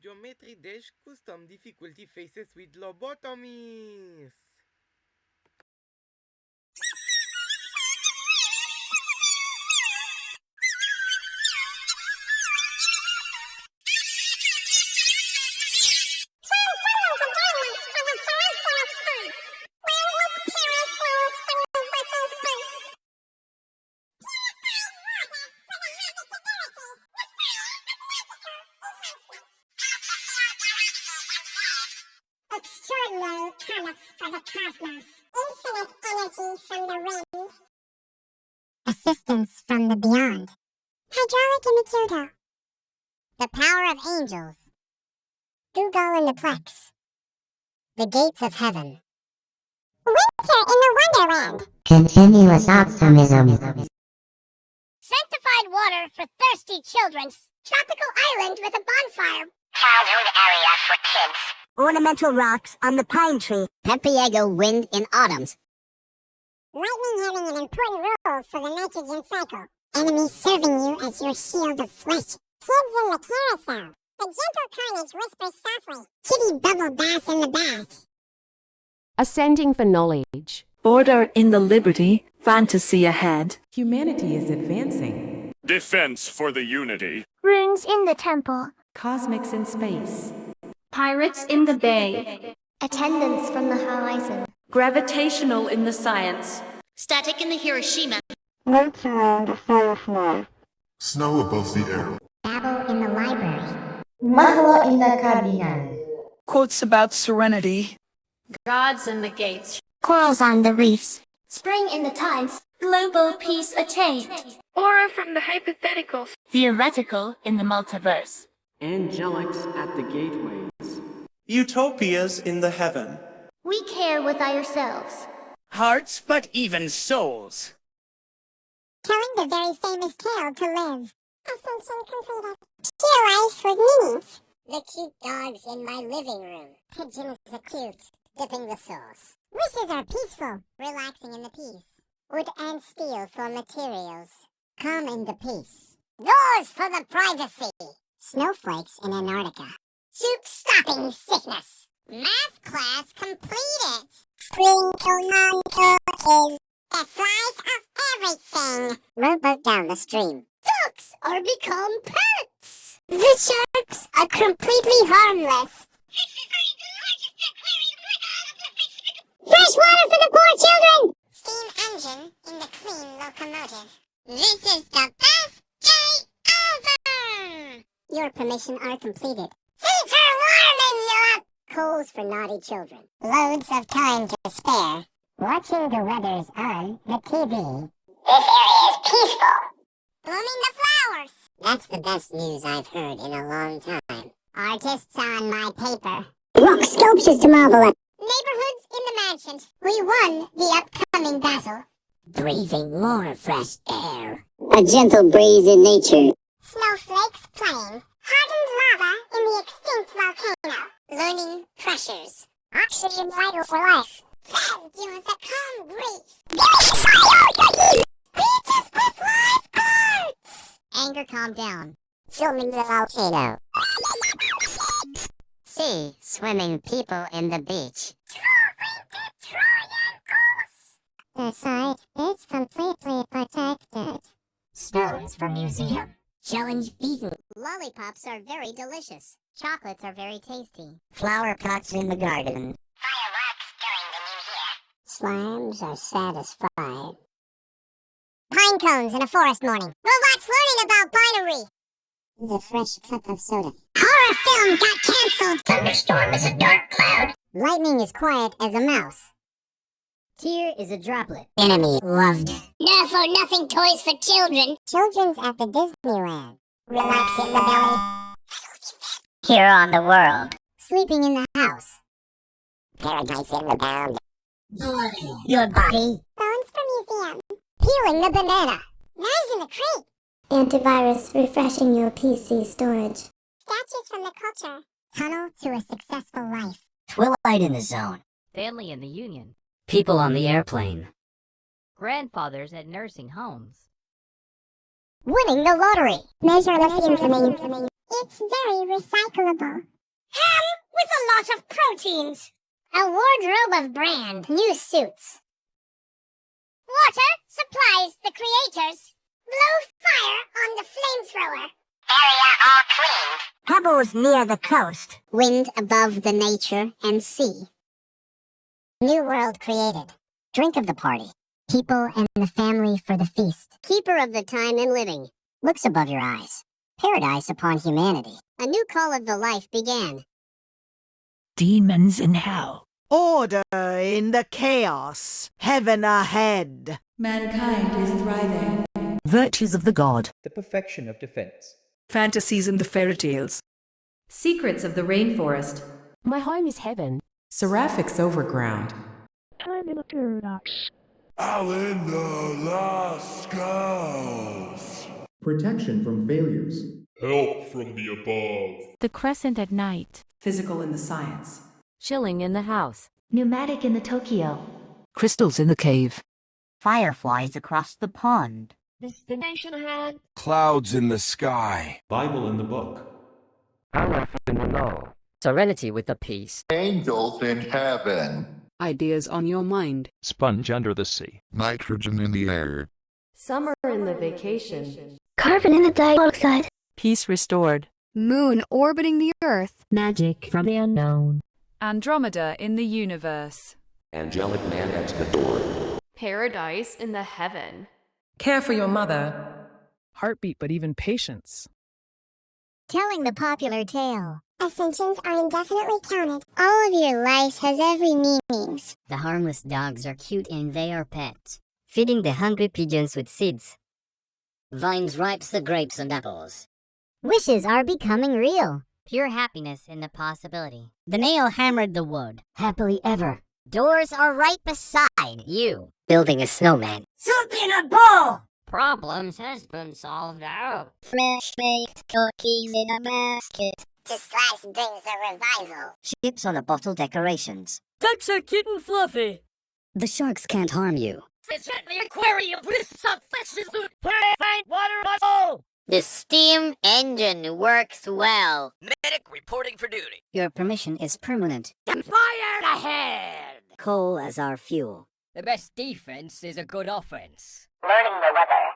Geometry Dash Custom Difficulty Faces with Lobotomies. Extraordinary colors for the cosmos. Infinite energy from the wind. Assistance from the beyond. Hydraulic in the Kyoto. The power of angels. Google in the Plex. The gates of heaven. Winter in the Wonderland. Continuous optimism. Sanctified water for thirsty children. Tropical island with a bonfire. Childhood area for kids. Ornamental rocks on the pine tree. Pepiego wind in autumns. Lightning having an important role for the nitrogen cycle. Enemies serving you as your shield of flesh. Kids in the carousel. The gentle carnage whispers softly. Kitty bubble bath in the bath. Ascending for knowledge. Order in the liberty, fantasy ahead. Humanity is advancing. Defense for the unity. Runes in the temple. Cosmics in space. Pirates in the bay. Attendance from the horizon. Gravitational in the science. Static in the Hiroshima. Lights around a firefly. Snow above the arrow. Babble in the library. Mahlo in the Cardinal. Quotes about serenity. Gods in the gates. Corals on the reefs. Spring in the tides. Global peace attained. Aura from the hypotheticals. Theoretical in the multiverse. Angelics at the gateways. Utopias in the heaven. We care with ourselves. Hearts, but even souls. Telling the very famous tale to live. Ascension completed. Pure life with meanings. The cute dogs in my living room. Pigeons are cute, dipping the sauce. Wishes are peaceful, relaxing in the peace. Wood and steel for materials. Calm in the peace. Doors for the privacy. Snowflakes in Antarctica. Soup stopping sickness. Math class completed. Sprinkle Monto is the slice of everything. Rowboat down the stream. Ducks are become pets. The sharks are completely harmless. Fresh water for the poor children. Steam engine in the clean locomotive. This is the best day ever. Your permission are completed. Heat for warming you up. Coals for naughty children. Loads of time to spare. Watching the weathers on the TV. This area is peaceful. Blooming the flowers. That's the best news I've heard in a long time. Artists on my paper. Rock sculptures to marvel at. Neighborhoods in the mansions. We won the upcoming battle. Breathing more fresh air. A gentle breeze in nature. Snowflakes playing. Hardened lava in the extinct volcano. Learning pressures. Oxygen vital for life. Fed gives a calm breeze. Beaches with live birds. Anger calm down. Filming the volcano. Sea, swimming people in the beach. The site is completely protected. Stones from museum. Challenge vegan. Lollipops are very delicious. Chocolates are very tasty. Flower pots in the garden. Fireworks during the new year. Slimes are satisfied. Pine cones in a forest morning. Robots learning about binary. The fresh cup of soda. Horror film got cancelled. Thunderstorm is a dark cloud. Lightning is quiet as a mouse. Tear is a droplet. Enemy loved. Nerf or nothing toys for children. Children's at the Disneyland. Relax in the belly. Here on the world. Sleeping in the house. Paradise in the bound. Your body. Bones from museum. Peeling the banana. Knives in the crate. Antivirus refreshing your PC storage. Statues from the culture. Tunnel to a successful life. Twilight in the zone. Family in the Union. People on the airplane. Grandfathers at nursing homes. Winning the lottery. Measureless infamy. It's very recyclable. Ham with a lot of proteins. A wardrobe of brand new suits. Water supplies the creators. Blow fire on the flamethrower. Area all clean. Pebbles near the coast. Wind above the nature and sea. New world created. Drink of the party. People and the family for the feast. Keeper of the time and living. Looks above your eyes. Paradise upon humanity. A new call of the life began. Demons in hell. Order in the chaos. Heaven ahead. Mankind is thriving. Virtues of the god. The perfection of defense. Fantasies in the fairy tales. Secrets of the rainforest. My home is heaven. Seraphics overground. Time in a paradox. Alan Lascaux. Protection from failures. Help from the above. The crescent at night. Physical in the science. Chilling in the house. Pneumatic in the Tokyo. Crystals in the cave. Fireflies across the pond. Destination ahead. Clouds in the sky. Bible in the book. Aleph in the know. Serenity with the peace. Angels in heaven. Ideas on your mind. Sponge under the sea. Nitrogen in the air. Summer in the vacation. Carbon in the dioxide. Peace restored. Moon orbiting the Earth. Magic from the unknown. Andromeda in the universe. Angelic man at the door. Paradise in the heaven. Care for your mother. Heartbeat, but even patience. Telling the popular tale. Ascensions are indefinitely counted. All of your life has every meanings. The harmless dogs are cute and they are pets. Feeding the hungry pigeons with seeds. Vines ripes the grapes and apples. Wishes are becoming real. Pure happiness in the possibility. The nail hammered the wood. Happily ever. Doors are right beside you. Building a snowman. Soup in a bowl. Problems has been solved out. Fresh baked cookies in a basket. To slice brings a revival. Ships on a bottle decorations. Ducks are cute and fluffy. The sharks can't harm you. Fish at the aquarium with some fishes to purified water bottle. The steam engine works well. Medic reporting for duty. Your permission is permanent. Fire ahead. Coal as our fuel. The best defense is a good offense. Learning the weather.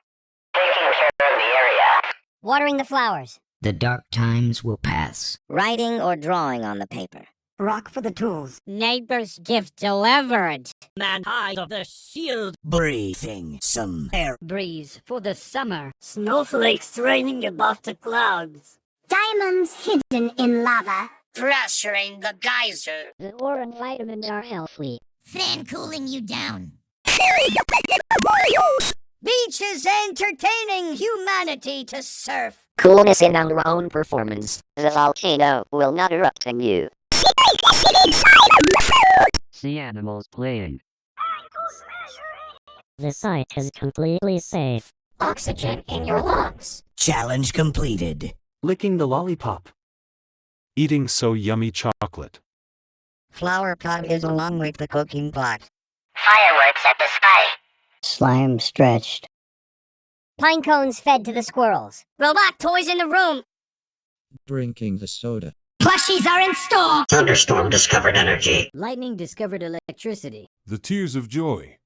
Taking care of the area. Watering the flowers. The dark times will pass. Writing or drawing on the paper. Rock for the tools. Neighbor's gift delivered. Man high of the shield. Breathing some air. Breeze for the summer. Snowflakes raining above the clouds. Diamonds hidden in lava. Pressuring the geyser. The ore and vitamins are healthy. Fan cooling you down. Beaches entertaining humanity to surf. Coolness in our own performance. The volcano will not erupt in you. See animals playing. The site is completely safe. Oxygen in your lungs. Challenge completed. Licking the lollipop. Eating so yummy chocolate. Flower pot is along with the cooking pot. Fireworks at the sky. Slime stretched. Pine cones fed to the squirrels. Robot toys in the room. Drinking the soda. Plushies are in store. Thunderstorm discovered energy. Lightning discovered electricity. The tears of joy.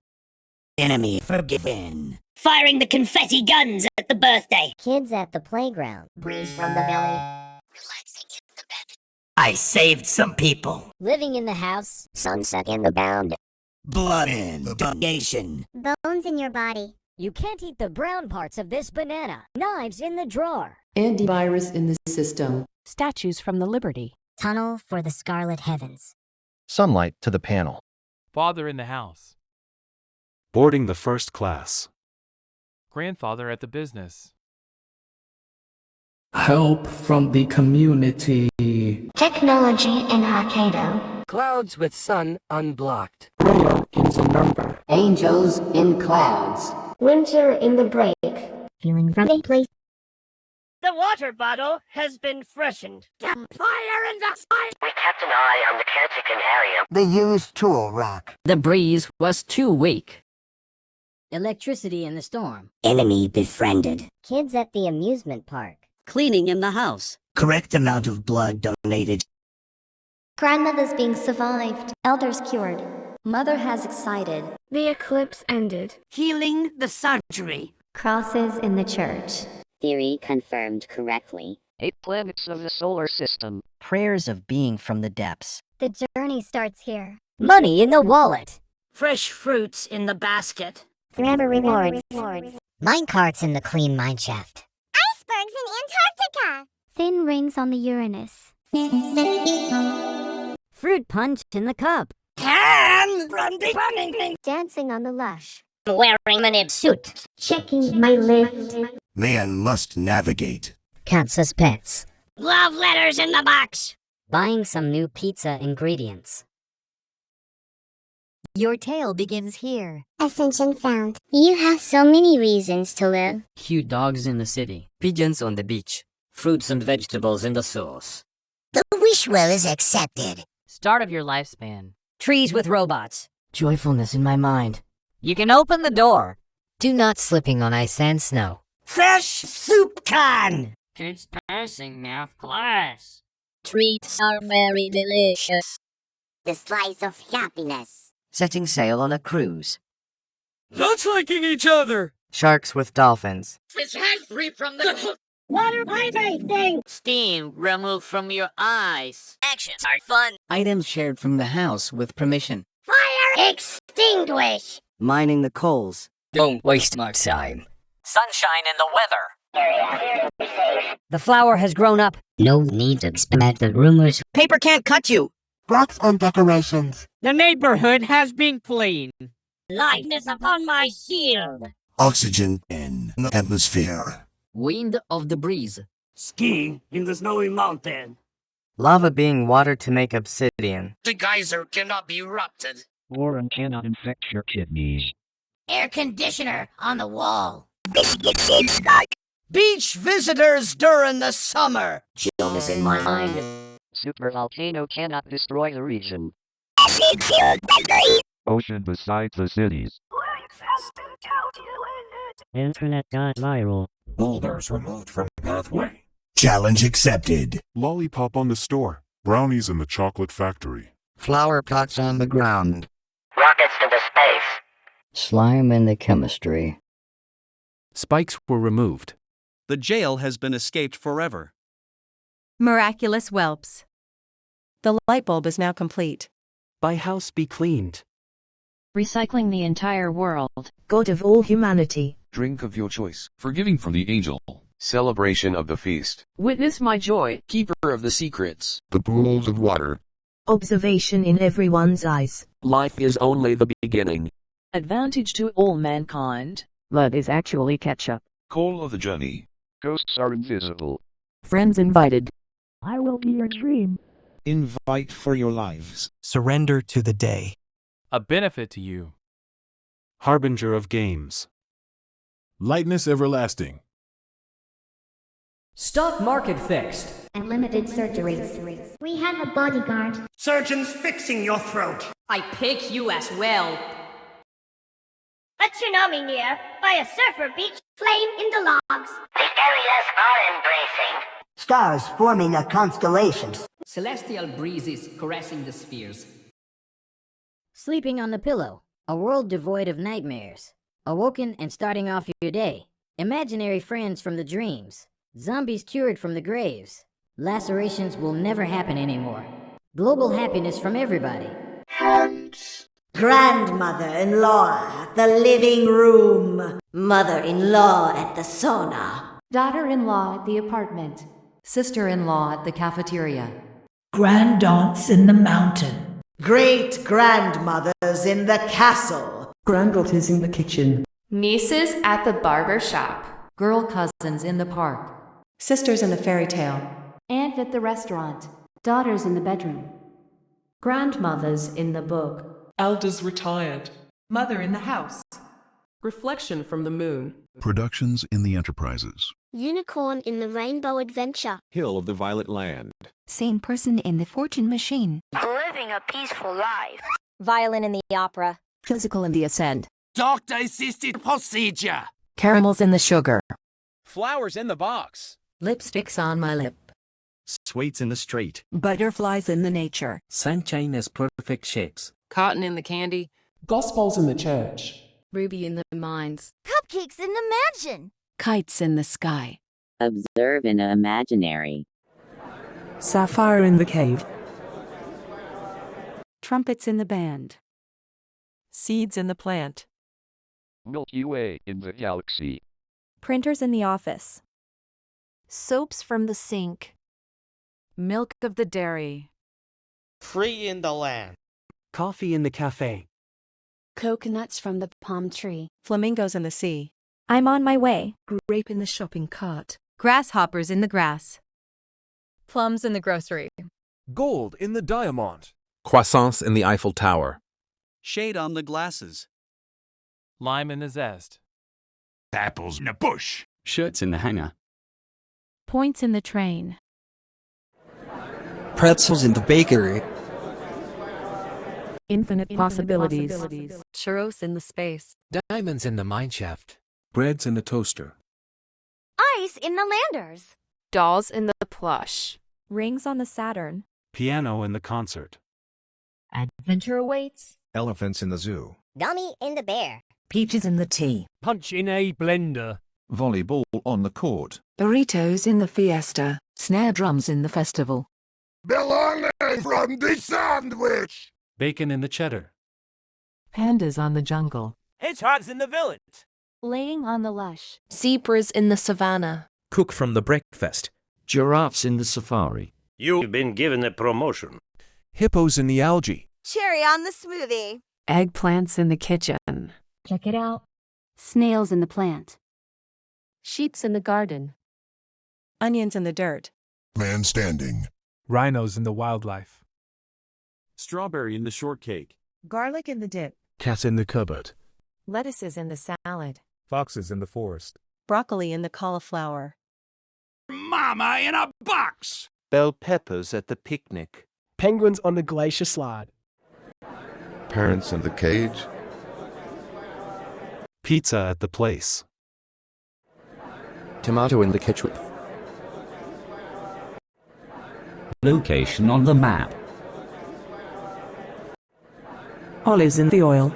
Enemy forgiven. Firing the confetti guns at the birthday. Kids at the playground. Breeze from the belly. Relaxing in the bed. I saved some people. Living in the house. Sunset in the bound. Blood in the donation. Bones in your body. You can't eat the brown parts of this banana. Knives in the drawer. Antivirus in the system. Statues from the Liberty. Tunnel for the scarlet heavens. Sunlight to the panel. Father in the house. Boarding the first class. Grandfather at the business. Help from the community. Technology in Hokkaido. Clouds with sun unblocked. Is a number. Angels in clouds. Winter in the break. Feeling from a place. The water bottle has been freshened. Fire in the sky. We kept an eye on the caretaking area. The used tool rack. The breeze was too weak. Electricity in the storm. Enemy befriended. Kids at the amusement park. Cleaning in the house. Correct amount of blood donated. Grandmother's being survived. Elders cured. Mother has excited. The eclipse ended. Healing the surgery. Crosses in the church. Theory confirmed correctly. 8 planets of the solar system. Prayers of being from the depths. The journey starts here. Money in the wallet. Fresh fruits in the basket. Forever rewards. Minecarts in the clean mineshaft. Icebergs in Antarctica. Thin rings on the Uranus. Fruit punch in the cup. Can from the running. Dancing on the lush. Wearing a nib suit. Checking my list. Man must navigate. Kansas pets. Love letters in the box. Buying some new pizza ingredients. Your tale begins here. Ascension found. You have so many reasons to live. Cute dogs in the city. Pigeons on the beach. Fruits and vegetables in the sauce. The wish well is accepted. Start of your lifespan. Trees with robots. Joyfulness in my mind. You can open the door. Do not slipping on ice and snow. Fresh soup can. Kids passing math class. Treats are very delicious. The slice of happiness. Setting sail on a cruise. Not liking each other. Sharks with dolphins. Fish head free from the Water vibrating. Steam removed from your eyes. Actions are fun. Items shared from the house with permission. Fire extinguish. Mining the coals. Don't waste my time. Sunshine in the weather. The flower has grown up. No need to expect the rumors. Paper can't cut you. Props and decorations. The neighborhood has been cleaned. Lightness upon my shield. Oxygen in the atmosphere. Wind of the breeze. Skiing in the snowy mountain. Lava being water to make obsidian. The geyser cannot be erupted. Boron cannot infect your kidneys. Air conditioner on the wall. Beach visitors during the summer. Chillness in my mind. Supervolcano cannot destroy the region. Ocean beside the cities. Internet got viral. Boulders removed from pathway. Challenge accepted. Lollipop on the store. Brownies in the chocolate factory. Flower pots on the ground. Rockets to the space. Slime in the chemistry. Spikes were removed. The jail has been escaped forever. Miraculous whelps. The light bulb is now complete. By house be cleaned. Recycling the entire world. God of all humanity. Drink of your choice. Forgiving from the angel. Celebration of the feast. Witness my joy. Keeper of the secrets. The pools of water. Observation in everyone's eyes. Life is only the beginning. Advantage to all mankind. Blood is actually ketchup. Call of the journey. Ghosts are invisible. Friends invited. I will be your dream. Invite for your lives. Surrender to the day. A benefit to you. Harbinger of games. Lightness everlasting. Stock market fixed. Unlimited surgeries. We have a bodyguard. Surgeons fixing your throat. I pick you as well. A tsunami near, by a surfer beach, flame in the logs. The areas are embracing. Stars forming a constellation. Celestial breezes caressing the spheres. Sleeping on the pillow. A world devoid of nightmares. Awoken and starting off your day. Imaginary friends from the dreams. Zombies cured from the graves. Lacerations will never happen anymore. Global happiness from everybody. Grandmother-in-law at the living room. Mother-in-law at the sauna. Daughter-in-law at the apartment. Sister-in-law at the cafeteria. Grandaunts in the mountain. Great-grandmothers in the castle. Granddaughters in the kitchen. Nieces at the barber shop. Girl cousins in the park. Sisters in the fairy tale. Aunt at the restaurant. Daughters in the bedroom. Grandmothers in the book. Elders retired. Mother in the house. Reflection from the moon. Productions in the enterprises. Unicorn in the rainbow adventure. Hill of the Violet Land. Same person in the fortune machine. Living a peaceful life. Violin in the opera. Physical in the ascent. Doctor-assisted procedure. Caramels in the sugar. Flowers in the box. Lipsticks on my lip. Sweets in the street. Butterflies in the nature. Sunshine is perfect shapes. Cotton in the candy. Gospels in the church. Ruby in the mines. Cupcakes in the mansion. Kites in the sky. Observe in a imaginary. Sapphire in the cave. Trumpets in the band. Seeds in the plant. Milky Way in the galaxy. Printers in the office. Soaps from the sink. Milk of the dairy. Free in the land. Coffee in the cafe. Coconuts from the palm tree. Flamingos in the sea. I'm on my way. Grape in the shopping cart. Grasshoppers in the grass. Plums in the grocery. Gold in the diamond. Croissants in the Eiffel Tower. Shade on the glasses. Lime in the zest. Apples in the bush. Shirts in the hanger. Points in the train. Pretzels in the bakery. Infinite possibilities. Churros in the space. Diamonds in the mineshaft. Breads in the toaster. Ice in the landers. Dolls in the plush. Rings on the Saturn. Piano in the concert. Adventure awaits. Elephants in the zoo. Gummy in the bear. Peaches in the tea. Punch in a blender. Volleyball on the court. Burritos in the fiesta. Snare drums in the festival. Belonging from the sandwich. Bacon in the cheddar. Pandas on the jungle. Hedgehogs in the village. Laying on the lush. Zebras in the savannah. Cook from the breakfast. Giraffes in the safari. You've been given a promotion. Hippos in the algae. Cherry on the smoothie. Eggplants in the kitchen. Check it out. Snails in the plant. Sheeps in the garden. Onions in the dirt. Man standing. Rhinos in the wildlife. Strawberry in the shortcake. Garlic in the dip. Cat in the cupboard. Lettuces in the salad. Foxes in the forest. Broccoli in the cauliflower. Mama in a box. Bell peppers at the picnic. Penguins on the glacier slide. Parents in the cage. Pizza at the place. Tomato in the ketchup. Location on the map. Olives in the oil.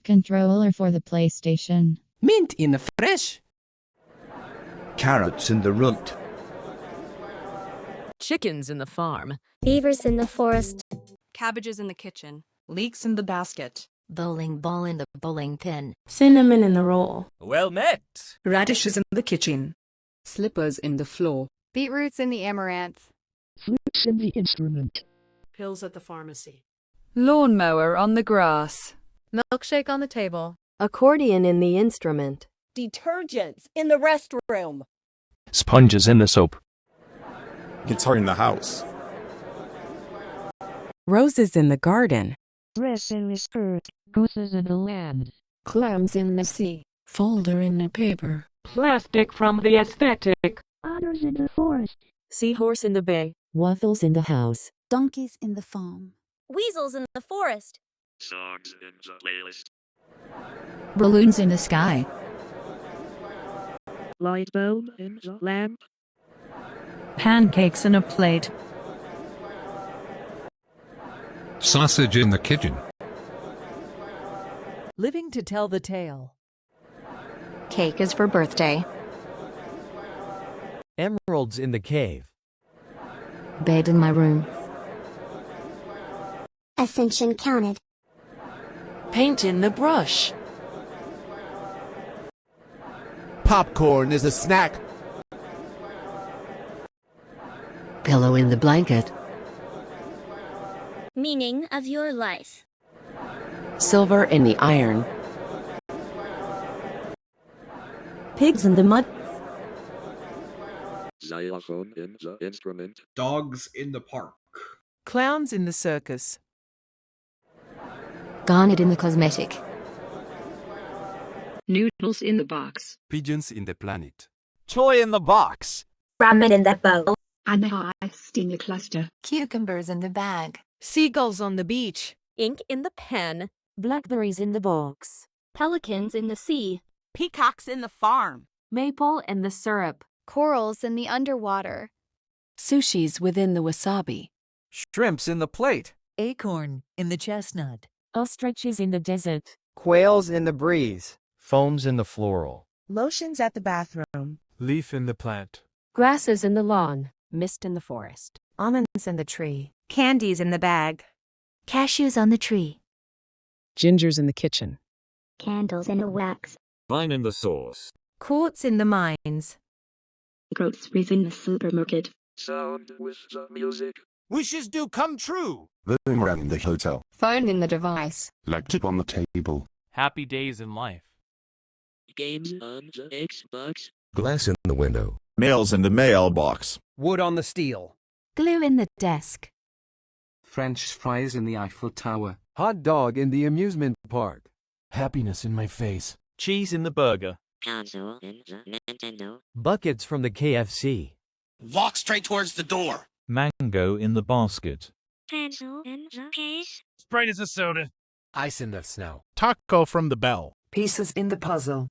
Controller for the PlayStation. Mint in the fresh. Carrots in the runt. Chickens in the farm. Beavers in the forest. Cabbages in the kitchen. Leeks in the basket. Bowling ball in the bowling pin. Cinnamon in the roll. Well met. Radishes in the kitchen. Slippers in the floor. Beetroots in the amaranth. Flutes in the instrument. Pills at the pharmacy. Lawnmower on the grass. Milkshake on the table. Accordion in the instrument. Detergents in the restroom. Sponges in the soap. Guitar in the house. Roses in the garden. Dress in the skirt. Gooses in the land. Clams in the sea. Folder in the paper. Plastic from the aesthetic. Otters in the forest. Seahorse in the bay. Waffles in the house. Donkeys in the farm. Weasels in the forest. Songs in the playlist. Balloons in the sky. Light bulb in the lamp. Pancakes in a plate. Sausage in the kitchen. Living to tell the tale. Cake is for birthday. Emeralds in the cave. Bed in my room. Ascension counted. Paint in the brush. Popcorn is a snack. Pillow in the blanket. Meaning of your life. Silver in the iron. Pigs in the mud. Xylophone in the instrument. Dogs in the park. Clowns in the circus. Garnet in the cosmetic. Noodles in the box. Pigeons in the planet. Toy in the box. Ramen in the bowl. Amethyst in the cluster. Cucumbers in the bag. Seagulls on the beach. Ink in the pen. Blackberries in the box. Pelicans in the sea. Peacocks in the farm. Maple in the syrup. Corals in the underwater. Sushis within the wasabi. Shrimps in the plate. Acorn in the chestnut. Ostriches in the desert. Quails in the breeze. Foams in the floral. Lotions at the bathroom. Leaf in the plant. Grasses in the lawn. Mist in the forest. Almonds in the tree. Candies in the bag. Cashews on the tree. Gingers in the kitchen. Candles in the wax. Wine in the sauce. Quartz in the mines. Groceries in the supermarket. Sound with the music. Wishes do come true. Boomerang in the hotel. Phone in the device. Laptop on the table. Happy days in life. Games on the Xbox. Glass in the window. Mails in the mailbox. Wood on the steel. Glue in the desk. French fries in the Eiffel Tower. Hot dog in the amusement park. Happiness in my face. Cheese in the burger. Console in the Nintendo. Buckets from the KFC. Walk straight towards the door. Mango in the basket. Pencil in the case. Sprite is a soda. Ice in the snow. Taco from the bell. Pieces in the puzzle.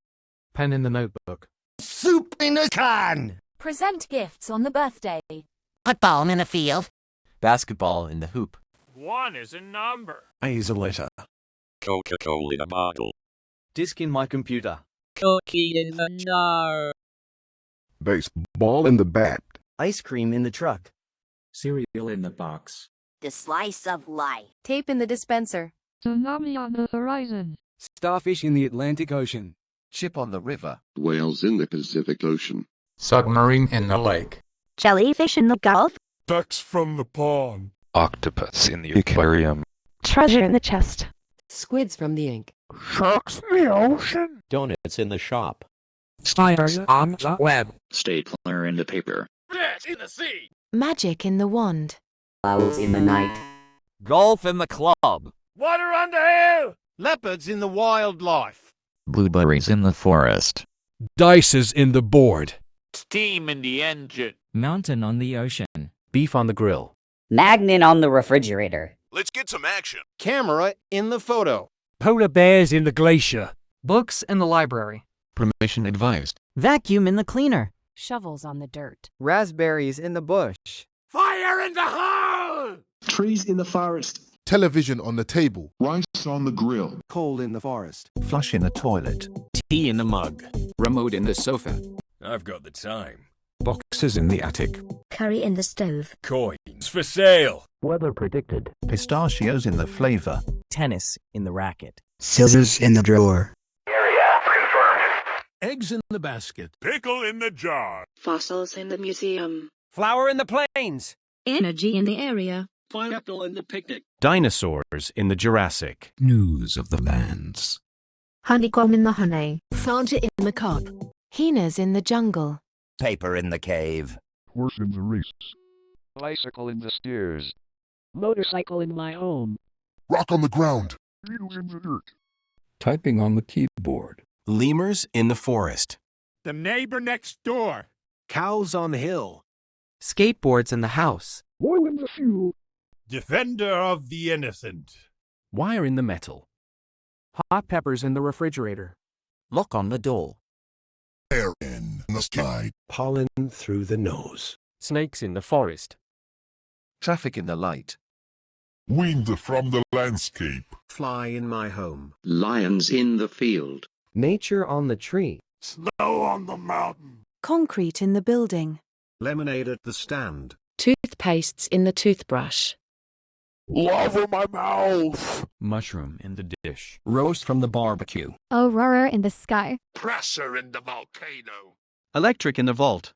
Pen in the notebook. Soup in a can. Present gifts on the birthday. Football in the field. Basketball in the hoop. 1 is a number. A is a letter. Coca-Cola in a bottle. Disk in my computer. Cookie in the jar. Baseball in the bat. Ice cream in the truck. Cereal in the box. The slice of life. Tape in the dispenser. Tsunami on the horizon. Starfish in the Atlantic Ocean. Ship on the river. Whales in the Pacific Ocean. Submarine in the lake. Jellyfish in the Gulf. Ducks from the pond. Octopus in the aquarium. Treasure in the chest. Squids from the ink. Sharks in the ocean. Donuts in the shop. Spiders on the web. Stapler in the paper. Rats in the sea. Magic in the wand. Owls in the night. Golf in the club. Water on the hill. Leopards in the wildlife. Blueberries in the forest. Dices in the board. Steam in the engine. Mountain on the ocean. Beef on the grill. Magnet on the refrigerator. Let's get some action. Camera in the photo. Polar bears in the glacier. Books in the library. Permission advised. Vacuum in the cleaner. Shovels on the dirt. Raspberries in the bush. Fire in the hole. Trees in the forest. Television on the table. Rice on the grill. Coal in the forest. Flush in the toilet. Tea in the mug. Remote in the sofa. I've got the time. Boxes in the attic. Curry in the stove. Coins for sale. Weather predicted. Pistachios in the flavor. Tennis in the racket. Scissors in the drawer. Area confirmed. Eggs in the basket. Pickle in the jar. Fossils in the museum. Flower in the plains. Energy in the area. Pineapple in the picnic. Dinosaurs in the Jurassic. News of the lands. Honeycomb in the honey. Fanta in the cup. Hyenas in the jungle. Paper in the cave. Horse in the race. Bicycle in the stairs. Motorcycle in my home. Rock on the ground. Needles in the dirt. Typing on the keyboard. Lemurs in the forest. The neighbor next door. Cows on the hill. Skateboards in the house. Oil in the fuel. Defender of the innocent. Wire in the metal. Hot peppers in the refrigerator. Lock on the door. Air in the sky. Pollen through the nose. Snakes in the forest. Traffic in the light. Wind from the landscape. Fly in my home. Lions in the field. Nature on the tree. Snow on the mountain. Concrete in the building. Lemonade at the stand. Toothpastes in the toothbrush. Love in my mouth. Mushroom in the dish. Roast from the barbecue. Aurora in the sky. Pressure in the volcano. Electric in the vault.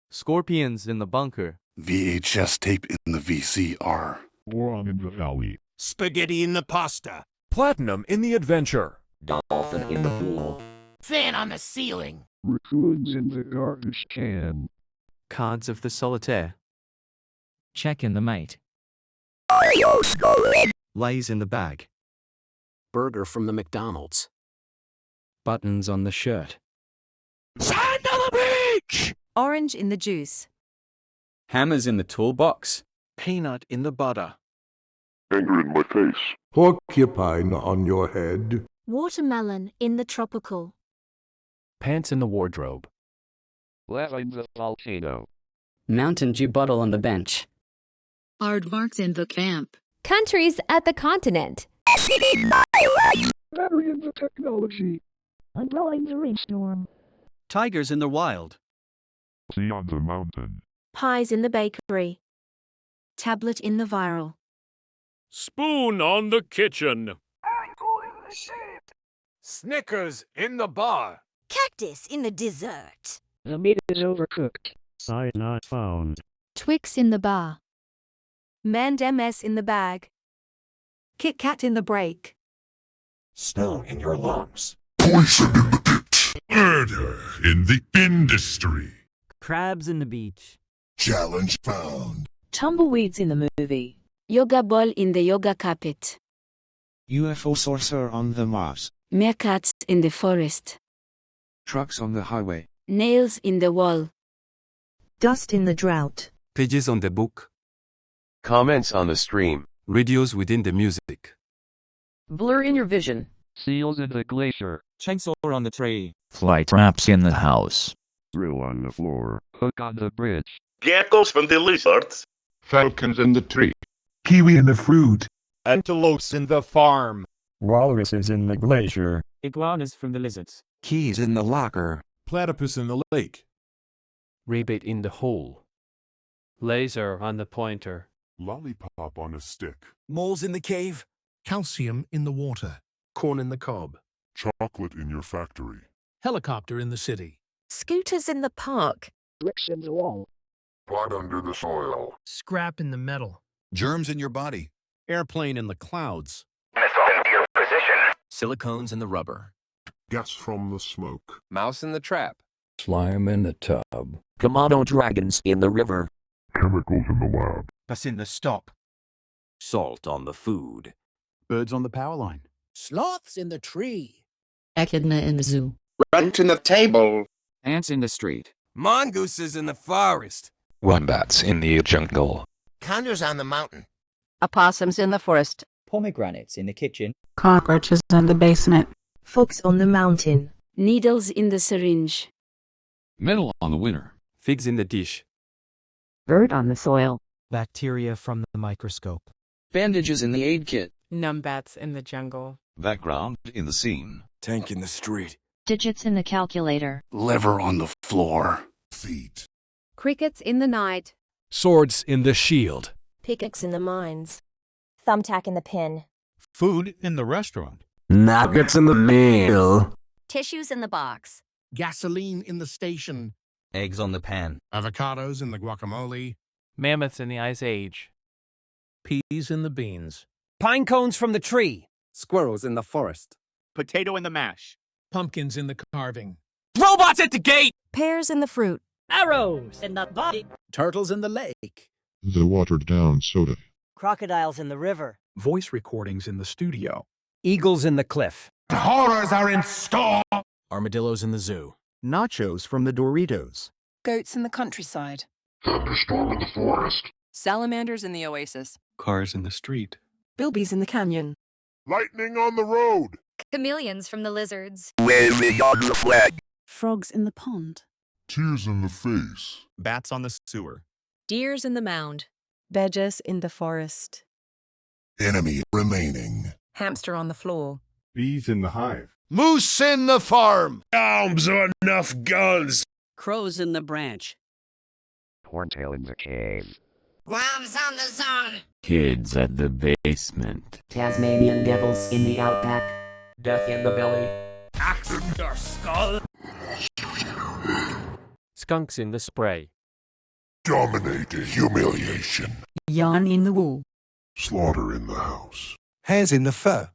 Scorpions in the bunker. VHS tape in the VCR. Warm in the valley. Spaghetti in the pasta. Platinum in the adventure. Dolphin in the pool. Fan on the ceiling. Raccoons in the garbage can. Cards of the solitaire. Check in the mate. Lays in the bag. Burger from the McDonald's. Buttons on the shirt. Sand on the beach. Orange in the juice. Hammers in the toolbox. Peanut in the butter. Anger in my face. Porcupine on your head. Watermelon in the tropical. Pants in the wardrobe. Lava in the volcano. Mountain Dew bottle on the bench. Aardvarks in the camp. Countries at the continent. Battery in the technology. Umbrella in the rainstorm. Tigers in the wild. Sea on the mountain. Pies in the bakery. Tablet in the viral. Spoon on the kitchen. Snickers in the bar. Cactus in the dessert. The meat is overcooked. Sign not found. Twix in the bar. Mand MS in the bag. Kit Kat in the break. Smell in your lungs. Poison in the pit. Murder in the industry. Crabs in the beach. Challenge found. Tumbleweeds in the movie. Yoga ball in the yoga carpet. UFO saucer on the Mars. Meerkats in the forest. Trucks on the highway. Nails in the wall. Dust in the drought. Pages on the book. Comments on the stream. Radios within the music. Blur in your vision. Seals in the glacier. Chainsaw on the tree. Fly traps in the house. Drill on the floor. Hook on the bridge. Geckos from the lizards. Falcons in the tree. Kiwi in the fruit. Antelopes in the farm. Walruses in the glacier. Iguanas from the lizards. Keys in the locker. Platypus in the lake. Rebate in the hole. Laser on the pointer. Lollipop on a stick. Moles in the cave. Calcium in the water. Corn in the cob. Chocolate in your factory. Helicopter in the city. Scooters in the park. Bricks in the wall. Blood under the soil. Scrap in the metal. Germs in your body. Airplane in the clouds. Missile into your position. Silicones in the rubber. Gas from the smoke. Mouse in the trap. Slime in the tub. Komodo dragons in the river. Chemicals in the lab. That's in the stock. Salt on the food. Birds on the power line. Sloths in the tree. Echidna in the zoo. Runt in the table. Ants in the street. Mongooses in the forest. Wombats in the jungle. Condors on the mountain. Opossums in the forest. Pomegranates in the kitchen. Cockroaches in the basement. Fox on the mountain. Needles in the syringe. Metal on the winter. Figs in the dish. Dirt on the soil. Bacteria from the microscope. Bandages in the aid kit. Numbats in the jungle. Background in the scene. Tank in the street. Digits in the calculator. Liver on the floor. Feet. Crickets in the night. Swords in the shield. Pickaxe in the mines. Thumbtack in the pin. Food in the restaurant. Nuggets in the meal. Tissues in the box. Gasoline in the station. Eggs on the pan. Avocados in the guacamole. Mammoths in the Ice Age. Peas in the beans. Pine cones from the tree. Squirrels in the forest. Potato in the mash. Pumpkins in the carving. Robots at the gate. Pears in the fruit. Arrows in the body. Turtles in the lake. The watered down soda. Crocodiles in the river. Voice recordings in the studio. Eagles in the cliff. Horrors are in store. Armadillos in the zoo. Nachos from the Doritos. Goats in the countryside. Thunderstorm in the forest. Salamanders in the oasis. Cars in the street. Bilbies in the canyon. Lightning on the road. Chameleons from the lizards. Waving on the flag. Frogs in the pond. Tears in the face. Bats on the sewer. Deers in the mound. Badgers in the forest. Enemy remaining. Hamster on the floor. Bees in the hive. Moose in the farm. Arms are enough guns. Crows in the branch. Horntail in the cave. Worms on the zone. Kids at the basement. Tasmanian devils in the outback. Death in the belly. Axe in your skull. Skunks in the spray. Dominated humiliation. Yarn in the wool. Slaughter in the house. Hares in the fur.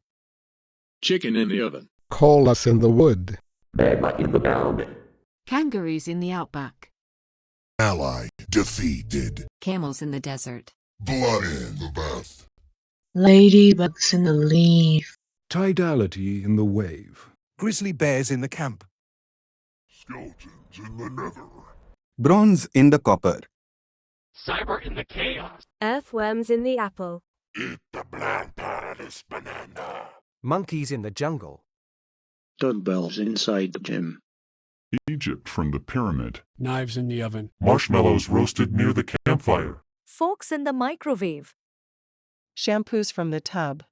Chicken in the oven. Call us in the wood. Magma in the mound. Kangaroos in the outback. Ally defeated. Camels in the desert. Blood in the bath. Ladybugs in the leaf. Tidality in the wave. Grizzly bears in the camp. Skeletons in the nether. Bronze in the copper. Cyber in the chaos. Earthworms in the apple. Eat the bland part of this banana. Monkeys in the jungle. Dumbbells inside the gym. Egypt from the pyramid. Knives in the oven. Marshmallows roasted near the campfire. Forks in the microwave. Shampoos from the tub.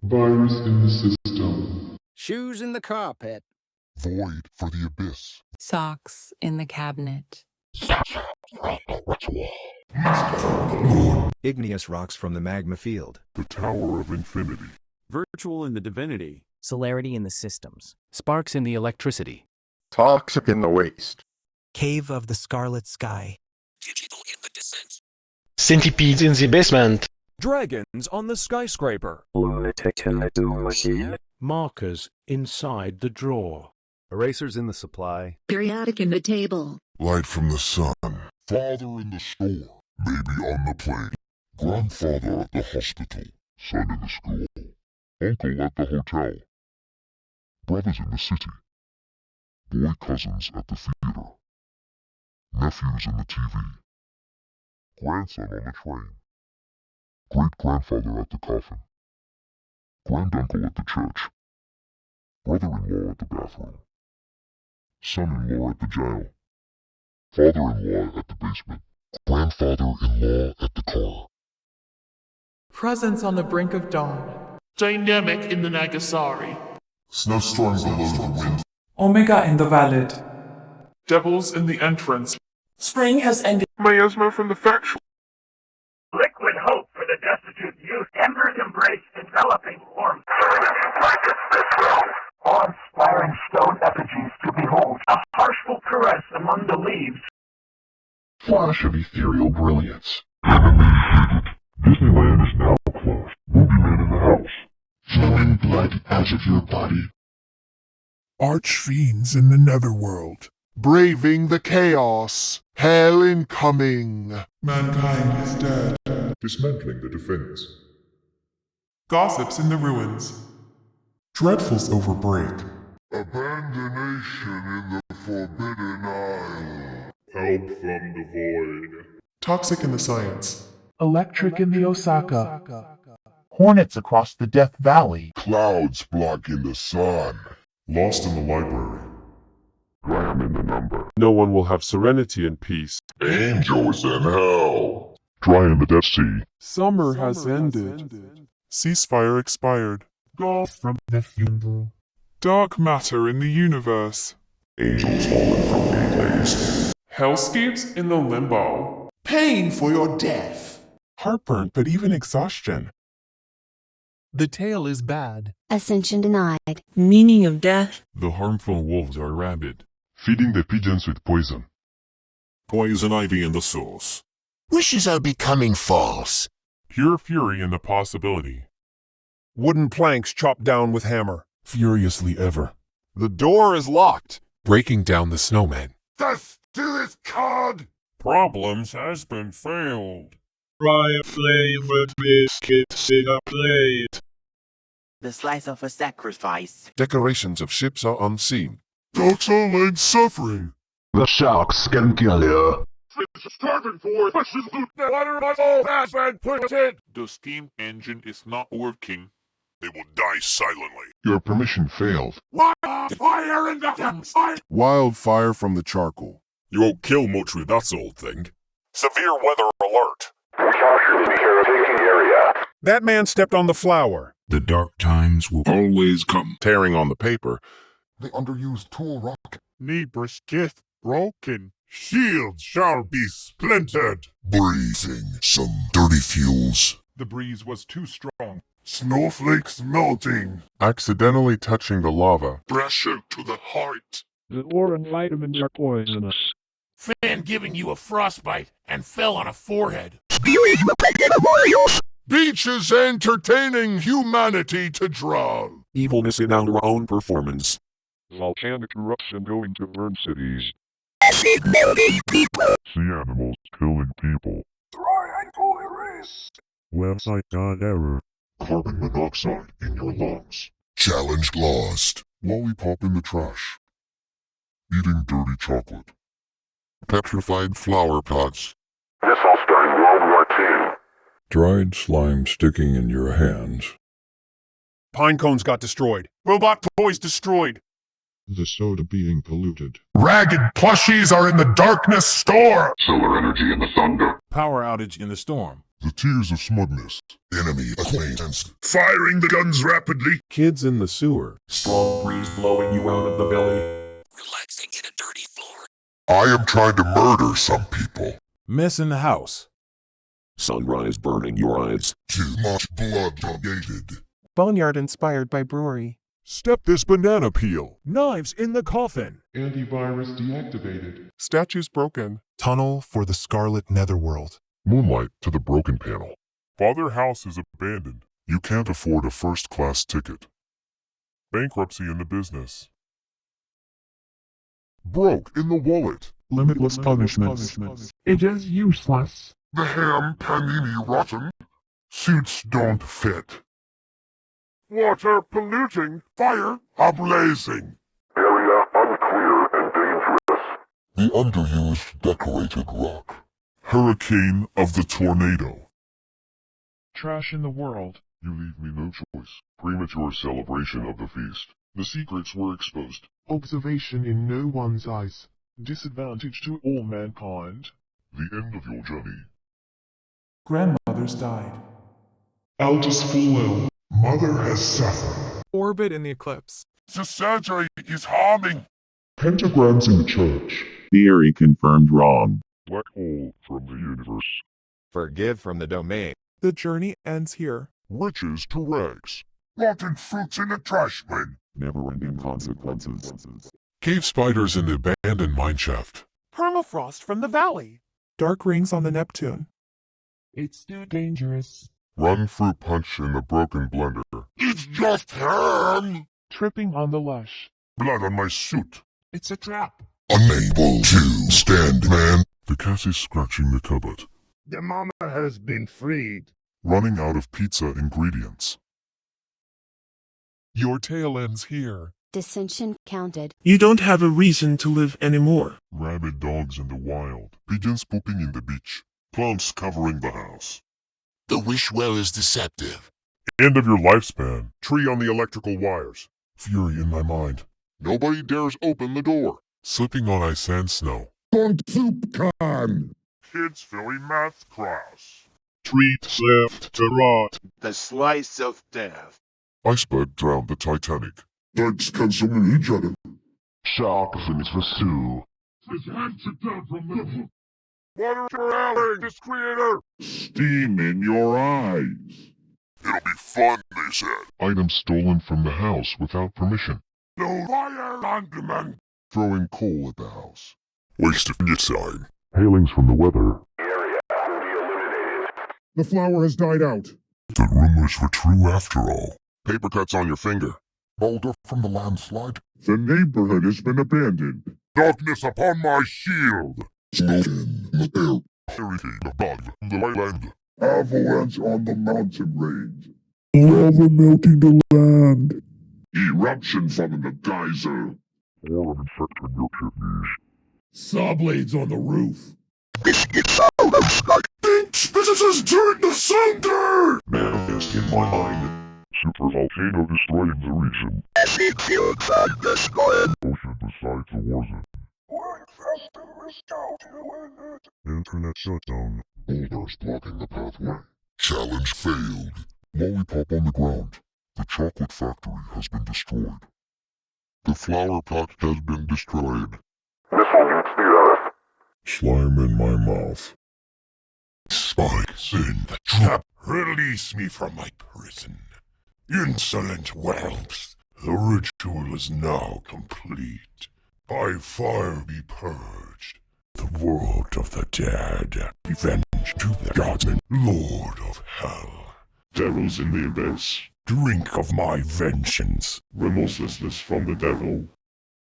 Virus in the system. Shoes in the carpet. Void for the abyss. Socks in the cabinet. Igneous rocks from the magma field. The Tower of Infinity. Virtual in the divinity. Celerity in the systems. Sparks in the electricity. Toxic in the waste. Cave of the scarlet sky. Digital in the descent. Centipedes in the basement. Dragons on the skyscraper. Markers inside the drawer. Erasers in the supply. Periodic in the table. Light from the sun. Father in the store. Baby on the plane. Grandfather at the hospital. Son in the school. Uncle at the hotel. Brothers in the city. Boy cousins at the theater. Nephews in the TV. Grandson on the train. Great-grandfather at the coffin. Granduncle at the church. Brother-in-law at the bathroom. Son-in-law at the jail. Father-in-law at the basement. Grandfather-in-law at the car. Presence on the brink of dawn. Dynamic in the Nagasari. Snowstorm below the wind. Omega in the valid. Devils in the entrance. Spring has ended. Miasma from the factual. Liquid hope for the destitute youth. Embers embrace enveloping warmth. Awe-inspiring stone effigies to behold. A harshful caress among the leaves. Flash of ethereal brilliance. Disneyland is now closed. Movie Man in the house. Flowing blood out of your body. Archfiends in the netherworld. Braving the chaos. Hell incoming. Mankind is dead. Dismantling the defense. Gossips in the ruins. Dreadfuls overbreak. Abandonation in the Forbidden Isle. Help from the void. Toxic in the science. Electric in the Osaka. Hornets across the Death Valley. Clouds blocking the sun. Lost in the library. Graham in the number. No one will have serenity and peace. Angels in hell. Dry in the Dead Sea. Summer has ended. Ceasefire expired. Golf from the funeral. Dark matter in the universe. Angels fallen from gateways. Hellscapes in the limbo. Pain for your death. Heartburn, but even exhaustion. The tale is bad. Ascension denied. Meaning of death. The harmful wolves are rabid. Feeding the pigeons with poison. Poison ivy in the sauce. Wishes are becoming false. Pure fury in the possibility. Wooden planks chopped down with hammer. Furiously ever. The door is locked. Breaking down the snowman. Death to this cod! Problems has been failed. Fry a flavored biscuits in a plate. The slice of a sacrifice. Decorations of ships are unseen. Ducks are legs suffering. The sharks can kill you. Starving for pushes loot. The water muscle has been put in. The steam engine is not working. They will die silently. Your permission failed. Wildfire in the campsite. Wildfire from the charcoal. You won't kill much with that old thing. Severe weather alert. Caution in caretaking area. That man stepped on the flower. The dark times will always come. Tearing on the paper. The underused tool rock. Knee brisket broken. Shield shall be splintered. Breathing some dirty fuels. The breeze was too strong. Snowflakes melting. Accidentally touching the lava. Pressure to the heart. The orange vitamins are poisonous. Fan giving you a frostbite and fell on a forehead. Beaches entertaining humanity to drown. Evilness in our own performance. Volcanic eruption going to burn cities. Sea animals killing people. Triangle erased. Website got error. Carbon monoxide in your lungs. Challenge lost. Lollipop in the trash. Eating dirty chocolate. Petrified flower pots. This all starting World War II. Dried slime sticking in your hands. Pine cones got destroyed. Robot toys destroyed. The soda being polluted. Ragged plushies are in the darkness store. Solar energy in the thunder. Power outage in the storm. The tears of smugness. Enemy acquaintance. Firing the guns rapidly. Kids in the sewer. Strong breeze blowing you out of the belly. Relaxing in a dirty floor. I am trying to murder some people. Mess in the house. Sunrise burning your eyes. Too much blood donated. Boneyard inspired by brewery. Step this banana peel. Knives in the coffin. Antivirus deactivated. Statues broken. Tunnel for the Scarlet Netherworld. Moonlight to the broken panel. Father house is abandoned. You can't afford a first-class ticket. Bankruptcy in the business. Broke in the wallet. Limitless punishments. It is useless. The ham panini rotten. Suits don't fit. Water polluting. Fire ablazing. Area unclear and dangerous. The underused decorated rock. Hurricane of the tornado. Trash in the world. You leave me no choice. Premature celebration of the feast. The secrets were exposed. Observation in no one's eyes. Disadvantage to all mankind. The end of your journey. Grandmother's died. Aldous fallen. Mother has suffered. Orbit in the eclipse. The surgery is harming. Pentagrams in the church. Theory confirmed wrong. Black hole from the universe. Forgive from the domain. The journey ends here. Riches to rags. Rotten fruits in a trash bin. Never-ending consequences. Cave spiders in the abandoned mineshaft. Permafrost from the valley. Dark rings on the Neptune. It's too dangerous. Run fruit punch in the broken blender. It's just ham! Tripping on the lush. Blood on my suit. It's a trap. Unable to stand, man. The cat is scratching the cupboard. The mama has been freed. Running out of pizza ingredients. Your tail ends here. Dissension counted. You don't have a reason to live anymore. Rabid dogs in the wild. Pigeons pooping in the beach. Plants covering the house. The wish well is deceptive. End of your lifespan. Tree on the electrical wires. Fury in my mind. Nobody dares open the door. Slipping on ice and snow. On soup can. Kids filling math class. Treat left to rot. The slice of death. Iceberg drowned the Titanic. Dykes consuming each other. Shark fins for Sue. His hands are down from the... Water drowning, this creator! Steam in your eyes. It'll be fun, they said. Items stolen from the house without permission. No fire on demand. Throwing coal at the house. Waste of time. Hailings from the weather. Area will be eliminated. The flower has died out. The rumors were true after all. Paper cuts on your finger. Boulder from the landslide. The neighborhood has been abandoned. Darkness upon my shield. Smoke in the air. Everything above the land. Avalanche on the mountain range. Lava melting the land. Eruption from the geyser. War infecting your kidneys. Saw blades on the roof. Biscuits out of sky. Thinks businesses turned to cinder. Manifest in my mind. Super volcano destroying the region. Epic field from the sky. Ocean besides the war zone. Internet shutdown. Boulders blocking the pathway. Challenge failed. Lollipop on the ground. The chocolate factory has been destroyed. The flower pot has been destroyed. Missile hits the earth. Slime in my mouth. Spikes in the trap. Release me from my prison. Insolent whelps. The ritual is now complete. By fire be purged. The world of the dead. Revenge to the gods and Lord of Hell. Devils in the abyss. Drink of my vengeance. Remorselessness from the devil.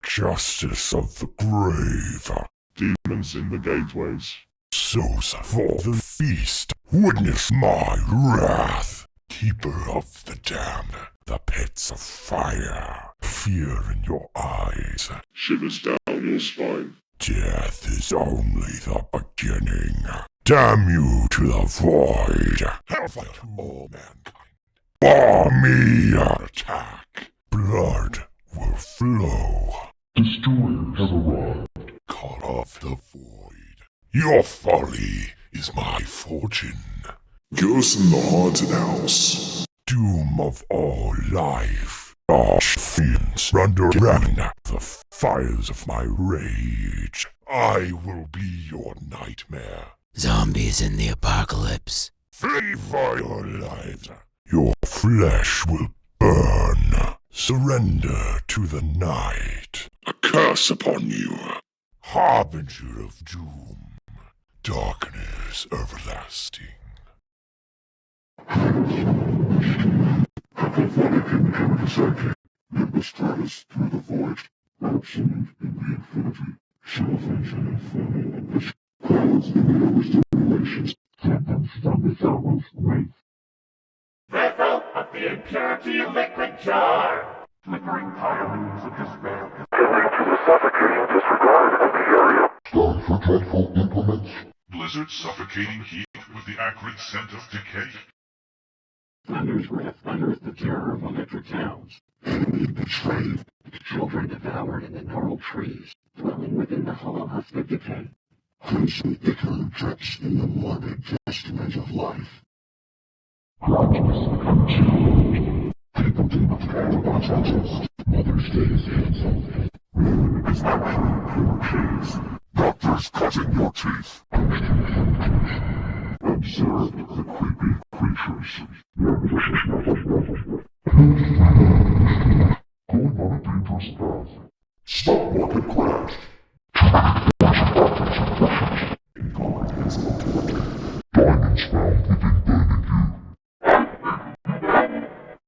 Justice of the grave. Demons in the gateways. Souls for the feast. Witness my wrath. Keeper of the damned. The pits of fire. Fear in your eyes. Shivers down your spine. Death is only the beginning. Damn you to the void. Hellfire to all mankind. Barmia attack. Blood will flow. Destroyers have arrived. Call off the void. Your folly is my fortune. Ghost in the haunted house. Doom of all life. All fiends underground the fires of my rage. I will be your nightmare. Zombies in the apocalypse. Flee for your lives. Your flesh will burn. Surrender to the night. A curse upon you. Harbinger of doom. Darkness everlasting. Vessel of the impurity liquid jar. Flickering hirelings of despair. Time for dreadful implements. Blizzard suffocating heat with the acrid scent of decay. Thunder's wrath thunders the terror of electric towns. Betrayed, children devoured in the gnarled trees, dwelling within the hollow husk of decay. Crimson decay drips in the morbid testament of life. People do not care about justice. Mother's Day is canceled. Is not your cheese. Doctors cutting your teeth. Observe the creepy creatures. Going on a dangerous path. Stock market crash. Diamonds found within burning you.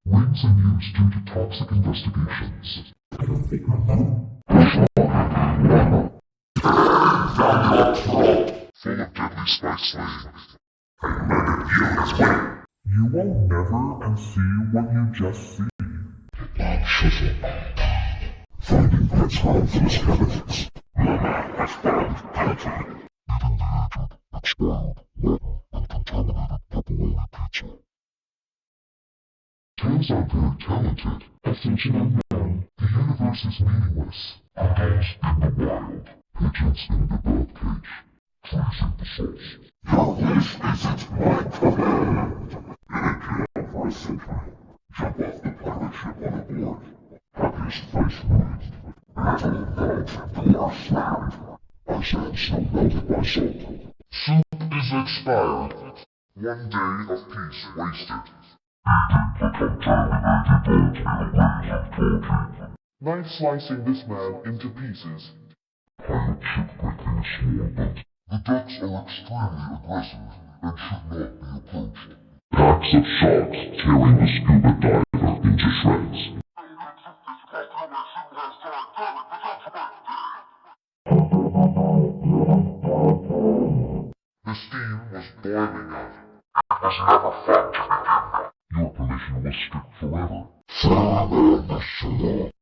Rings in use due to toxic investigations. I don't think I'm alone. Full of deadly spice slaying. I murdered you as well. You will never unsee what you just see. That chisel. Finding pets harmful skeletons. Mama has found Palestine. Eating the aged, expired, rotten, and contaminated pepperoni pizza. Tales are very talented. Ascension unknown. The universe is meaningless. Adults in the wild. Pigeons in the birdcage. Trees in the sauce. Your wish isn't my command. In a for a century. Jump off the pirate ship on a board. Happiest face raised. Metal vault door slammed. Ice and snow melted by salt. Soup is expired. 1 day of peace wasted. Knife slicing this man into pieces. Pirate ship breaking a small boat. The decks are extremely aggressive and should not be approached. Packs of sharks tearing the scuba diver into shreds. The steam was boiling out. It was never fun to begin. Your permission was strict forever.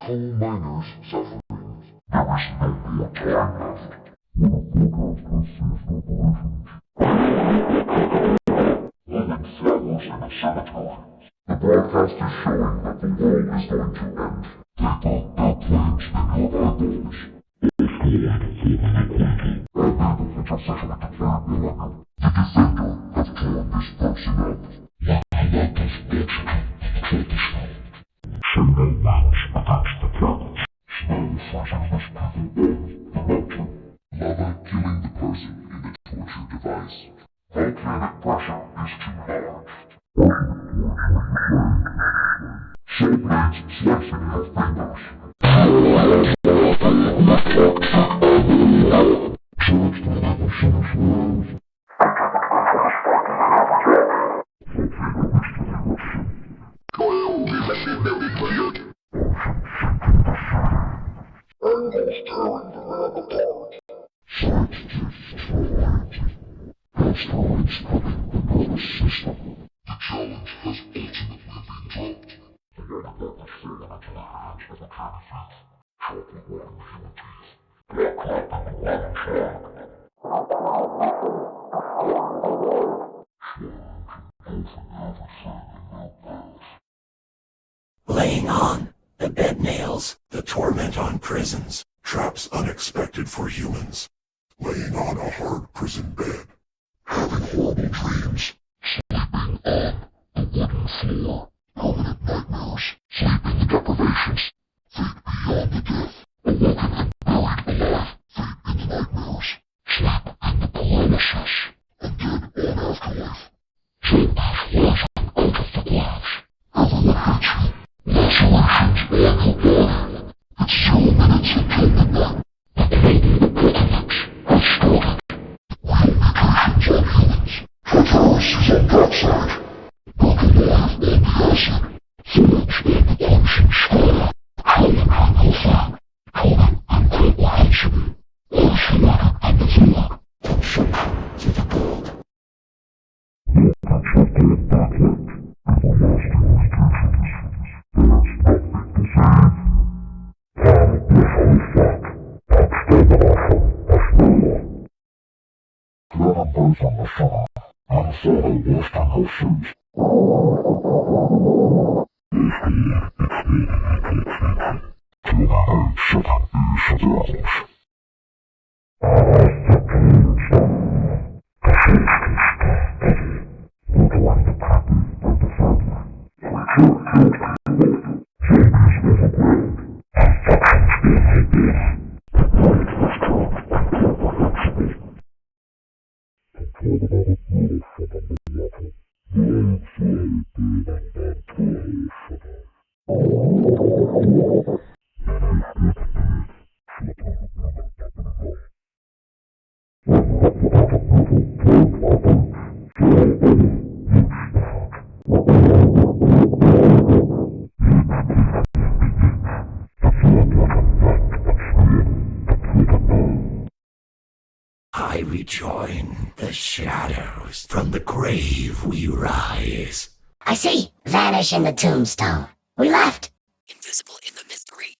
Coal miners suffering. There is no more time left. When a forecast has ceased operations. Living flowers in a cemetery. The broadcast is showing that the world is going to end. Paper airplanes in your eyeballs. The defender have torn this person up. Let us bitch tradition. Single mouse attacks the planet. Snow flashes this people off the mountain. Lava killing the person in the torture device. Volcanic pressure is too large. Soul blades slicing your laying on, the bed nails, the torment on prisons, traps unexpected for humans. Laying on a hard prison bed, having horrible dreams, sleeping on the wooden floor, permanent nightmares, sleeping deprivations, fate beyond the death, awoken and buried alive, fate in the nightmares, sleep in the paralysis, and dead on afterlife. Change life out of the glass. Everyone hates you. Lacerations on your body. It's 0 minutes until midnight. The plague of the apocalypse has started. Relocations on humans. Traverses on that side. Pokemon on the acid. Sewage in the punishing square. Training on the flag. Conan and Great White. Oceanic and the Zillock. And Satan to the bird. Protected backlit. Everlasting restrictions. There's nothing to save. The holy fuck. Abstain awful. Ashmore. Dragon birds on the summer. And so I washed on her shoes. It's the extinction. Till the hate Satan is the devils. The pains. The faith we're going to copy of the family. We can't zombies overgrown. Infections being hidden. The night was come and corporations. The terminated rule for the miracle. Blind fly being uncontrollable. I rejoin the shadows. From the grave we rise. I see. Vanish in the tombstone. We left. Invisible in the mystery.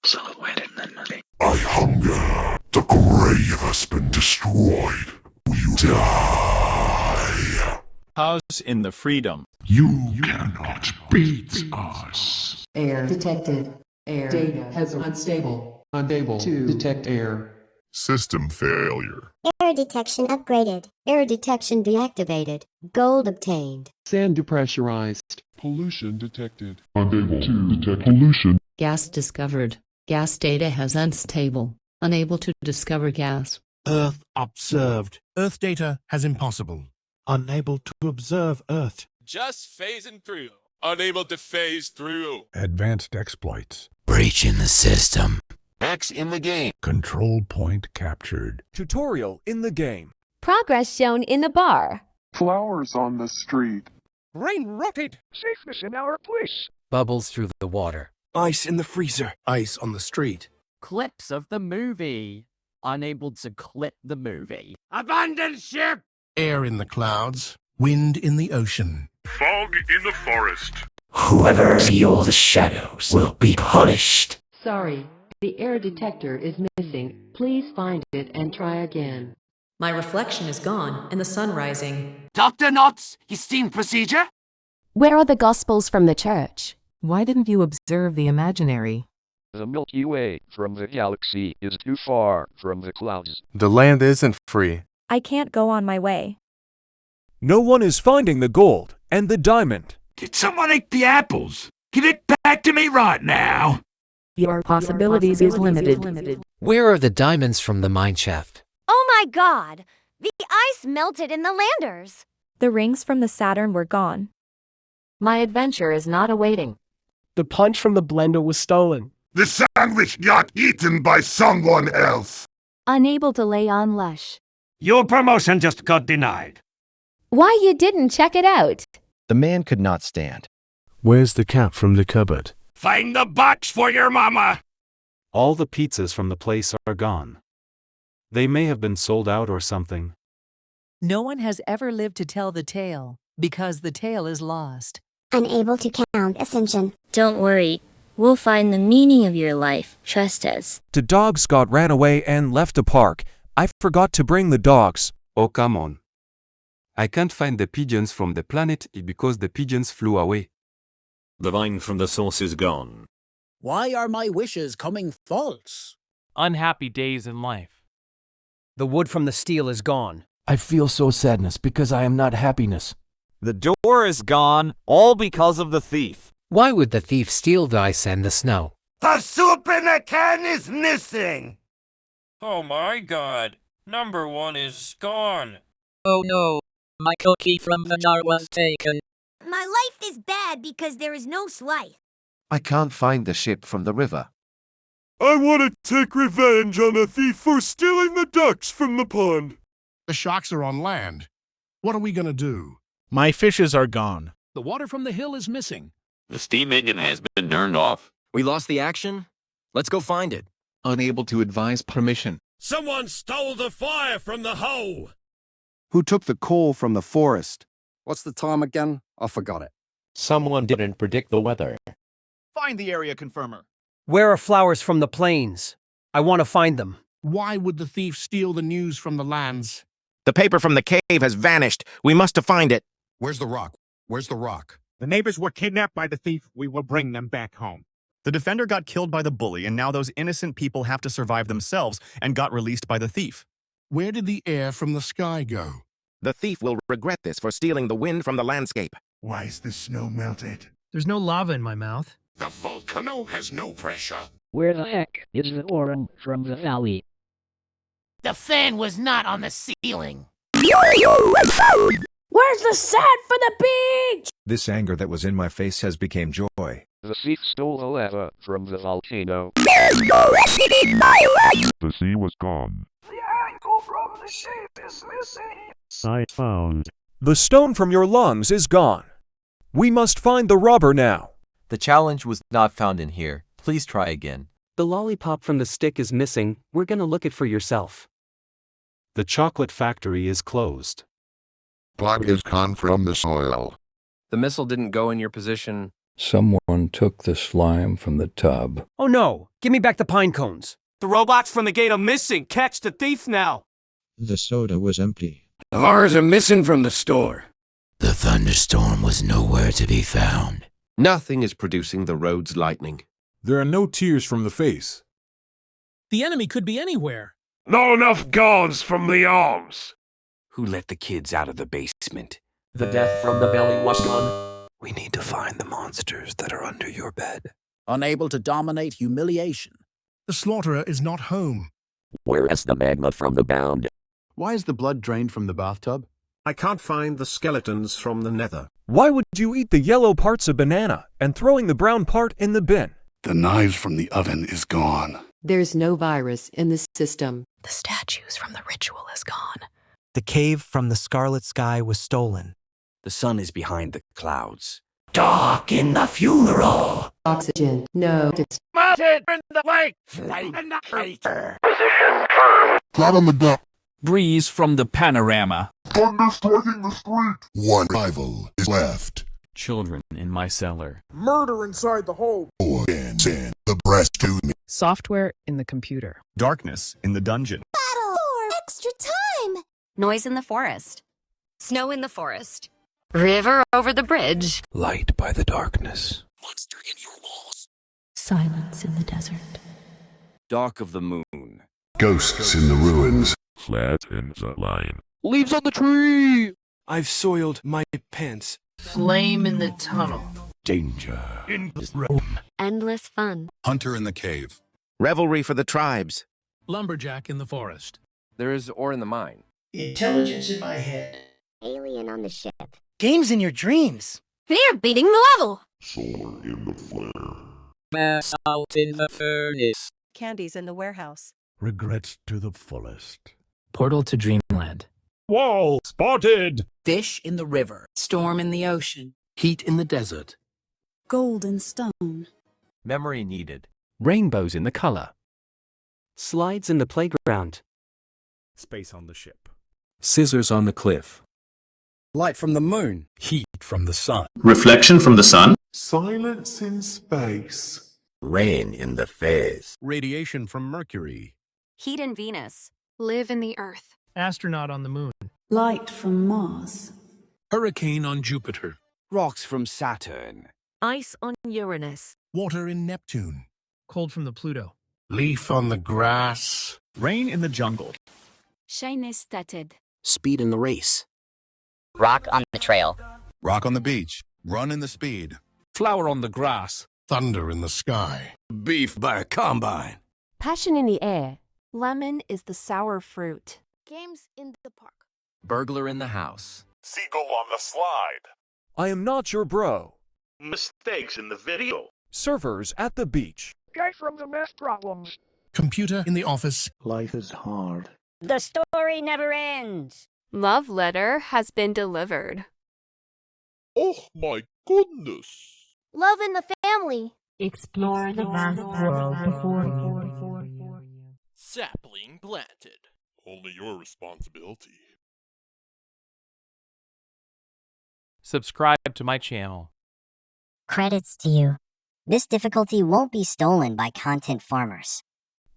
Silhouette in the nothing. I hunger. The grave has been destroyed. We die. House in the freedom. You cannot beat us. Air detected. Air data has unstable. Unable to detect air. System failure. Air detection upgraded. Air detection deactivated. Gold obtained. Sand depressurized. Pollution detected. Unable to detect pollution. Gas discovered. Gas data has unstable. Unable to discover gas. Earth observed. Earth data has impossible. Unable to observe Earth. Just phasing through. Unable to phase through. Advanced exploits. Breach in the system. X in the game. Control point captured. Tutorial in the game. Progress shown in the bar. Flowers on the street. Rain rotted. Safeness in our place. Bubbles through the water. Ice in the freezer. Ice on the street. Clips of the movie. Unable to clip the movie. Abandon ship! Air in the clouds. Wind in the ocean. Fog in the forest. Whoever steals the shadows will be punished. Sorry, the air detector is missing. Please find it and try again. My reflection is gone and the sun rising. Dr. Knotts, his steam procedure? Where are the Gospels from the church? Why didn't you observe the imaginary? The Milky Way from the galaxy is too far from the clouds. The land isn't free. I can't go on my way. No one is finding the gold and the diamond. Did someone eat the apples? Give it back to me right now. Your possibilities is limited. Where are the diamonds from the mine shaft? Oh my god! The ice melted in the landers! The rings from the Saturn were gone. My adventure is not awaiting. The punch from the blender was stolen. The sandwich got eaten by someone else. Unable to lay on Lush. Your promotion just got denied. Why you didn't check it out? The man could not stand. Where's the cat from the cupboard? Find the box for your mama! All the pizzas from the place are gone. They may have been sold out or something. No one has ever lived to tell the tale, because the tale is lost. Unable to count Ascension. Don't worry. We'll find the meaning of your life. Trust us. The dogs got ran away and left the park. I forgot to bring the dogs. Oh, come on. I can't find the pigeons from the planet because the pigeons flew away. The wine from the sauce is gone. Why are my wishes coming false? Unhappy days in life. The wood from the steel is gone. I feel so sadness because I am not happiness. The door is gone, all because of the thief. Why would the thief steal the ice and the snow? The soup in the can is missing! Oh my god. Number 1 is gone. Oh no. My cookie from the jar was taken. My life is bad because there is no Slice. I can't find the ship from the river. I want to take revenge on a thief for stealing the ducks from the pond. The sharks are on land. What are we gonna do? My fishes are gone. The water from the hill is missing. The steam engine has been turned off. We lost the action? Let's go find it. Unable to advise permission. Someone stole the fire from the hole! Who took the coal from the forest? What's the time again? I forgot it. Someone didn't predict the weather. Find the area confirmer. Where are flowers from the plains? I want to find them. Why would the thief steal the news from the lands? The paper from the cave has vanished. We must find it. Where's the rock? Where's the rock? The neighbors were kidnapped by the thief. We will bring them back home. The defender got killed by the bully, and now those innocent people have to survive themselves and got released by the thief. Where did the air from the sky go? The thief will regret this for stealing the wind from the landscape. Why is the snow melted? There's no lava in my mouth. The volcano has no pressure. Where the heck is the orange from the valley? The fan was not on the ceiling. Where's the sand for the beach? This anger that was in my face has become joy. The thief stole the lava from the volcano. The sea was gone. The ankle from the ship is missing. Site found. The stone from your lungs is gone. We must find the robber now. The challenge was not found in here. Please try again. The lollipop from the stick is missing. We're gonna look it for yourself. The chocolate factory is closed. Blood is gone from the soil. The missile didn't go in your position. Someone took the slime from the tub. Oh no! Give me back the pine cones. The robots from the gate are missing. Catch the thief now. The soda was empty. The cars are missing from the store. The thunderstorm was nowhere to be found. Nothing is producing the road's lightning. There are no tears from the face. The enemy could be anywhere. Not enough guards from the arms. Who let the kids out of the basement? The death from the belly was gone. We need to find the monsters that are under your bed. Unable to dominate humiliation. The slaughterer is not home. Where is the magma from the bound? Why is the blood drained from the bathtub? I can't find the skeletons from the nether. Why would you eat the yellow parts of banana and throwing the brown part in the bin? The knives from the oven is gone. There's no virus in the system. The statues from the ritual is gone. The cave from the scarlet sky was stolen. The sun is behind the clouds. Dark in the funeral. Oxygen. No. Mounted in the lake. Flame in the crater. Position firm. Flat on the duck. Breeze from the panorama. Thunder striking the street. One rival is left. Children in my cellar. Murder inside the hole. And send the breast to me. Software in the computer. Darkness in the dungeon. Battle for extra time. Noise in the forest. Snow in the forest. River over the bridge. Light by the darkness. Monster in your walls. Silence in the desert. Dark of the moon. Ghosts in the ruins. Flat in the line. Leaves on the tree. I've soiled my pants. Flame in the tunnel. Danger in this room. Endless fun. Hunter in the cave. Revelry for the tribes. Lumberjack in the forest. There is ore in the mine. Intelligence in my head. Alien on the ship. Games in your dreams. They're beating the level. Solar in the flare. Mass out in the furnace. Candies in the warehouse. Regrets to the fullest. Portal to dreamland. Wall spotted. Fish in the river. Storm in the ocean. Heat in the desert. Golden stone. Memory needed. Rainbows in the color. Slides in the playground. Space on the ship. Scissors on the cliff. Light from the moon. Heat from the sun. Reflection from the sun. Silence in space. Rain in the face. Radiation from Mercury. Heat in Venus. Live in the earth. Astronaut on the moon. Light from Mars. Hurricane on Jupiter. Rocks from Saturn. Ice on Uranus. Water in Neptune. Cold from the Pluto. Leaf on the grass. Rain in the jungle. Shine started. Speed in the race. Rock on the trail. Rock on the beach. Run in the speed. Flower on the grass. Thunder in the sky. Beef by a combine. Passion in the air. Lemon is the sour fruit. Games in the park. Burglar in the house. Seagull on the slide. I am not your bro. Mistakes in the video. Surfers at the beach. Guy from the math problems. Computer in the office. Life is hard. The story never ends. Love letter has been delivered. Oh my goodness. Love in the family. Explore the vast world before you. Sapling planted. Only your responsibility. Subscribe to my channel. Credits to you. This difficulty won't be stolen by content farmers.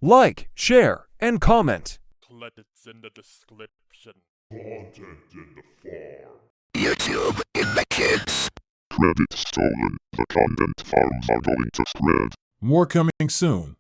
Like, share, and comment. Credits in the description. Content in the farm. YouTube in the kids. Credits stolen. The content farms are going to spread. More coming soon.